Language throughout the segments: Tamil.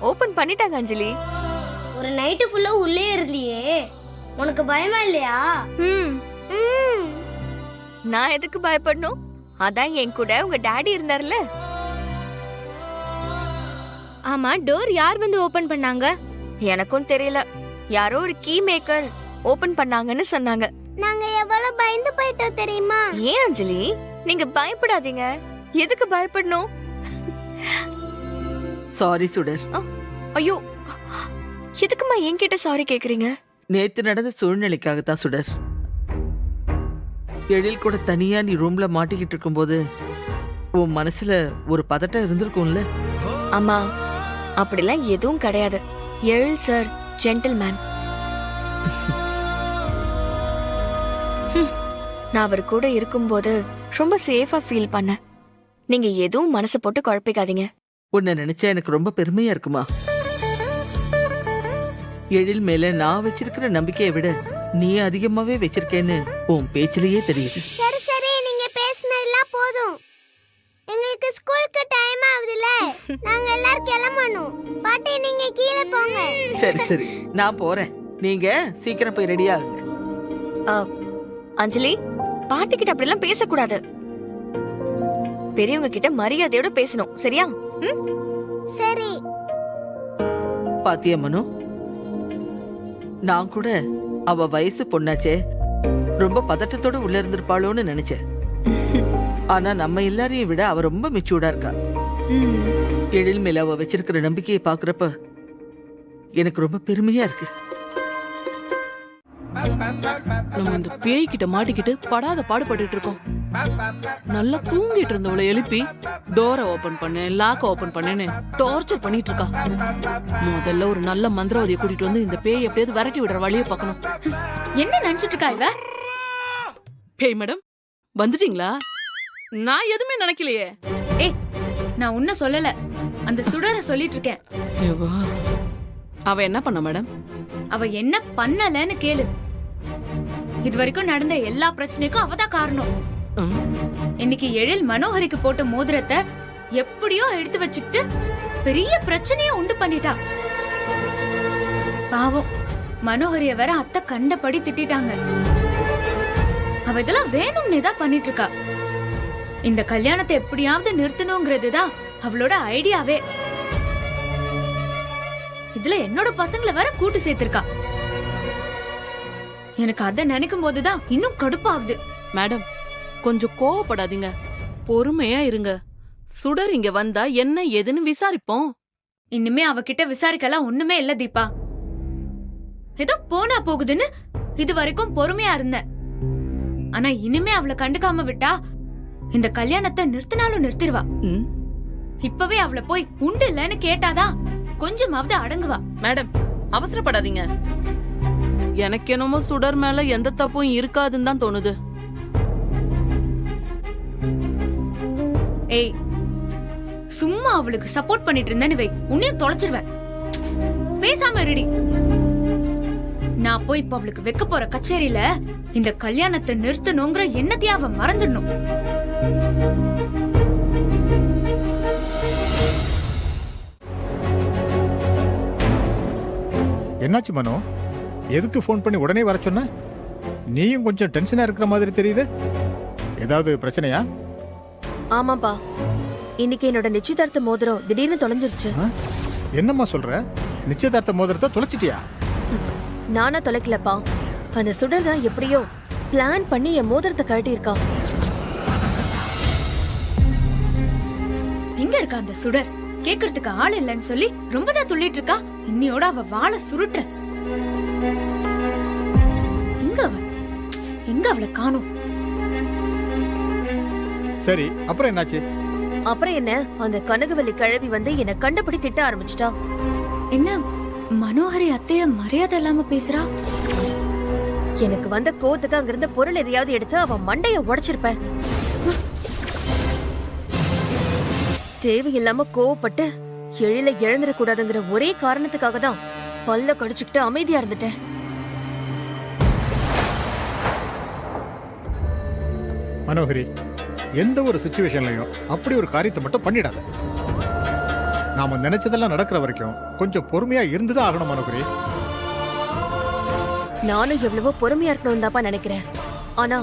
ஓபன் பண்ணிட்டாங்க அஞ்சலி. ஒரு நைட்டு ஃபுல்லா உள்ளே இருந்தியே, உனக்கு பயமா இல்லையா? ம் நான் எதுக்கு பயப்படணும்? அதான் என் கூட உங்க டாடி இருந்தார்ல. ஆமா, டோர் யார் வந்து ஓபன் பண்ணாங்க? எனக்கும் தெரியல, யாரோ ஒரு கீ மேக்கர் ஓபன் பண்ணாங்கன்னு சொன்னாங்க. நாங்க எவ்வளவு பயந்து போயிட்டோம் தெரியுமா? ஏன் அஞ்சலி, நீங்க பயப்படாதீங்க. எதுக்கு பயப்படணும்? சாரி சுடர். ஐயோ, எதுக்குமா என்கிட்ட சாரி கேக்குறீங்க? நேத்து நடந்த சூழ்நிலைக்காகத்தான் சுடர். எழில் கூட தனியா நீ ரூம்ல மாட்டிக்கிட்டு இருக்கும்போது உன் மனசுல ஒரு பதட்டம் இருந்திருக்கும்ல. அம்மா, அப்படிலாம் எதுவும் கிடையாது. எழில் சார் ஜென்டில்மேன். நான் அவர் கூட இருக்கும்போது ரொம்ப சேஃபா ஃபீல் பண்ண. நீங்க எதுவும் மனசு போட்டு குழப்பிக்காதீங்க. உன்னை நினைச்சா எனக்கு ரொம்ப பெருமையா இருக்குமா. எழில் மேல நான் வச்சிருக்கிற நம்பிக்கையை விட நீ அதிகமாவே வச்சிருக்கேன்னு உன் பேச்சிலேயே தெரியுது. சரி சரி, நீங்க பேசினதெல்லாம் போதும். எங்களுக்கு ஸ்கூலுக்கு டைம் ஆகுதுல, நாங்க எல்லாரும் கிளம்பணும். பாட்டி நீங்க கீழே போங்க. சரி சரி, நான் போறேன். நீங்க சீக்கிரம் போய் ரெடி ஆகுங்க. அஞ்சலி, பாட்டி கிட்ட அப்படிலாம் பேசக்கூடாது. பெரியவங்க கிட்ட மரியாதையோட பேசணும், சரியா? சரி. பாத்தியா மனு, நான் கூட அவ வயசு பொண்ணாச்சே, ரொம்ப பதட்டத்தோட உள்ள இருந்திருப்பாளோன்னு நினைச்சேன். ஆனா நம்ம எல்லாரையும் விட அவ ரொம்ப மெச்சூர்டா இருக்கா. எழில் மேல அவ வச்சிருக்கிற நம்பிக்கையை பாக்குறப்ப எனக்கு ரொம்ப பெருமையா இருக்கு. நம்ம இந்த பேய் கிட்ட மாட்டிக்கிட்டு படாத பாடுபட்டு இருக்கோம். நல்லா தூங்கிட்டு இருந்தவளை எழுப்பி டோரை ஓபன் பண்ணு, லாக் ஓபன் பண்ணுன்னு டார்ச்சர் பண்ணிட்டு இருக்கா. முதல்ல ஒரு நல்ல மந்திரவாதியை கூட்டிட்டு வந்து இந்த பேய் எப்படியாவது விரட்டி விடுற வழியை பார்க்கணும். என்ன நினைச்சிட்டு இருக்கா இவ? பேய் மேடம் வந்துட்டீங்களா? நான் எதுவுமே நினைக்கலையே. ஏய், நான் உன்ன சொல்லல, அந்த சுடரை சொல்லிட்டு இருக்கேன். ஐயோ, அவ என்ன பண்ண மேடம்? அவ என்ன பண்ணலன்னு கேளு. இது வரைக்கும் நடந்த எல்லா பிரச்சனைக்கும் அவதான் காரணம். இன்னைக்கு எழில் மனோகரிக்கு போட்ட மோதிரத்தை எப்படியோ எடுத்து வச்சுக்கிட்டு பெரிய பிரச்சனைய உண்டு பண்ணிட்டா. பாவம், மனோகரிய வேற அத்தை கண்டபடி திட்டாங்க. அவ இதெல்லாம் வேணும்னே தான் பண்ணிட்டு இருக்கா. இந்த கல்யாணத்தை எப்படியாவது நிறுத்தணுங்கிறது தான் அவளோட ஐடியாவே. இதுல என்னோட பசங்களை வேற கூட்டு சேர்த்திருக்கா. எனக்கு அத நினைக்கும் போதுதான் இன்னும் கடுப்பாகுது. மேடம், கொஞ்சம் கோவப்படாதீங்க, பொறுமையா இருங்க. சுடர் இங்க வந்தா என்ன ஏதுன்னு விசாரிப்போம். இனிமே அவகிட்ட விசாரிக்கலாம் ஒண்ணுமே இல்ல தீபா. ஏதோ போனா போகுதுன்னு இது வரைக்கும் பொறுமையா இருந்தேன். ஆனா இனிமே அவளை கண்டுக்காம விட்டா இந்த கல்யாணத்தை நிறுத்தினாலும் நிறுத்திடுவா. இப்பவே அவளை போய் உண்டு இல்லன்னு கேட்டாதான் கொஞ்சமாவது அடங்குவா. மேடம், அவசரப்படாதீங்க. எனக்கு என்னமோ சுடர் மேல எந்த தப்பும் இருக்காதுன்னு தான் தோணுது. ஏய், சும்மா அவளுக்கு சப்போர்ட் பண்ணிட்டு இருந்தேன்னு வை, உன்னையும் தொலைச்சிருவேன். பேசாம இருடி. நான் போய் இப்ப அவளுக்கு வைக்க போற கச்சேரியில இந்த கல்யாணத்தை நிறுத்தணுங்கிற எண்ணத்தையும் அவ மறந்துடணும். என்னாச்சு மனோ? எதுக்கு ஃபோன் பண்ணி உடனே வர சொன்ன? நீயும் கொஞ்சம் டென்ஷனா இருக்கிற மாதிரி தெரியுது. ஏதாவது பிரச்சனையா? ஆமாப்பா, இன்னைக்கு என்னோட நிச்சயதார்த்த மோதிரம் திடீர்னு தொலைஞ்சிருச்சு. என்னம்மா சொல்ற? நிச்சயதார்த்த மோதிரத்தை தொலைச்சிட்டியா? நானா தொலைக்கலப்பா, அந்த சுடர் தான் எப்படியோ பிளான் பண்ணி என் மோதிரத்தை கழட்டி இருக்கா. எங்க இருக்கா அந்த சுடர்? கேக்குறதுக்கு ஆள் இல்லன்னு சொல்லி ரொம்பதான் துள்ளிட்டு இருக்கா. இன்னையோட அவ வாழ சுருட்டுற. எங்க அவளை காணும்? சரி, அப்புறம் என்னாச்சு? அப்புறம் என்ன, அந்த கனகவல்லி கிழவி வந்து என்ன கண்டபடி திட்ட ஆரம்பிச்சிட்டா. என்ன மனோகரி அத்தைய மரியாதை இல்லாம பேசுறா? எனக்கு வந்த கோவத்துக்கு அங்கிருந்த பொருள் எதையாவது எடுத்து அவன் மண்டைய உடைச்சிருப்பேன். தேவையில்லாம கோவப்பட்டு எழில இழந்துடக்கூடாதுங்கிற ஒரே காரணத்துக்காக தான் பல்ல கடிச்சுக்கிட்டு அமைதியா இருந்துட்டேன். மனோகரி, எந்த ஒரு சிச்சுவேஷன்லயும் அப்படி ஒரு காரியத்தை மட்டும் பண்ணிடாத. நாம நினைச்சதெல்லாம் நடக்கிற வரைக்கும் கொஞ்சம் பொறுமையா இருந்துதான் ஆகணும் மனோகரி. நானும் எவ்வளவோ பொறுமையா இருக்கணும் தான்ப்பா நினைக்கிறேன். ஆனா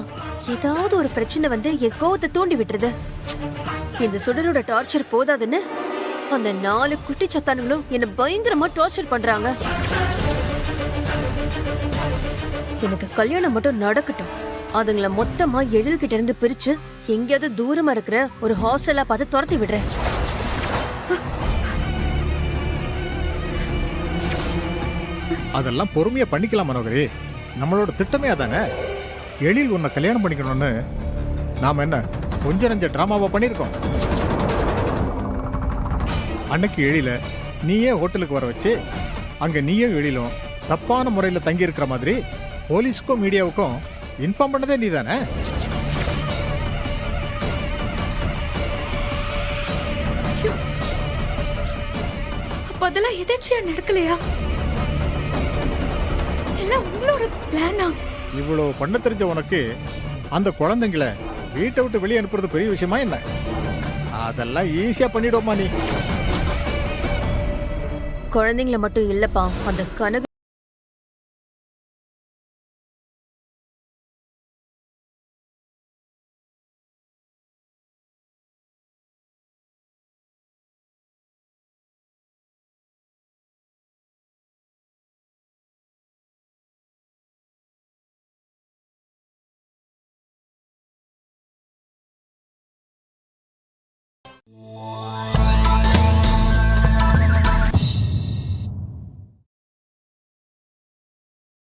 ஏதாவது ஒரு பிரச்சனை வந்து என் கோவத்தை தூண்டி விட்டுருது. இந்த சுடரோட டார்ச்சர் போதாதுன்னு அந்த 4 குட்டி சத்தானுங்களும் என்ன பயங்கரமா டார்ச்சர் பண்றாங்க. எனக்கு கல்யாணம் மட்டும் நடக்கட்டும். அதுங்கள மொத்தமா எழில்கிட்ட இருந்து பிரிச்சு எங்கேயாவது தூரமா இருக்கிற ஒரு ஹாஸ்டலா பார்த்து துரத்தி விடுறேன். அதெல்லாம் பொறுமையா பண்ணிக்கலாம் மனோகரி. நம்மளோட திட்டமே அதானே. எழில் உன்னை கல்யாணம் பண்ணிக்கணும்னு நாம என்ன கொஞ்ச நஞ்ச டிராமாவா பண்ணிருக்கோம். அன்னைக்கு எழில நீயே ஹோட்டலுக்கு வர வச்சு அங்க நீயும் எழிலும் தப்பான முறையில தங்கி இருக்கிற மாதிரி போலீஸுக்கும் மீடியாவுக்கும் இன்ஃபார்ம் பண்ணதே நீதானே. அப்ப அதெல்லாம் எதாச்சியா நடக்கலையா? எல்லாம் உங்களோட பிளானா? இவ்வளவு பண்ண தெரிஞ்ச உனக்கு அந்த குழந்தைங்களை வீட்டை விட்டு வெளியே அனுப்புறது பெரிய விஷயமா என்ன? அதெல்லாம் ஈஸியா பண்ணிடுவோமா நீ? குழந்தைங்கள மட்டும் இல்லப்பா, அந்த கனக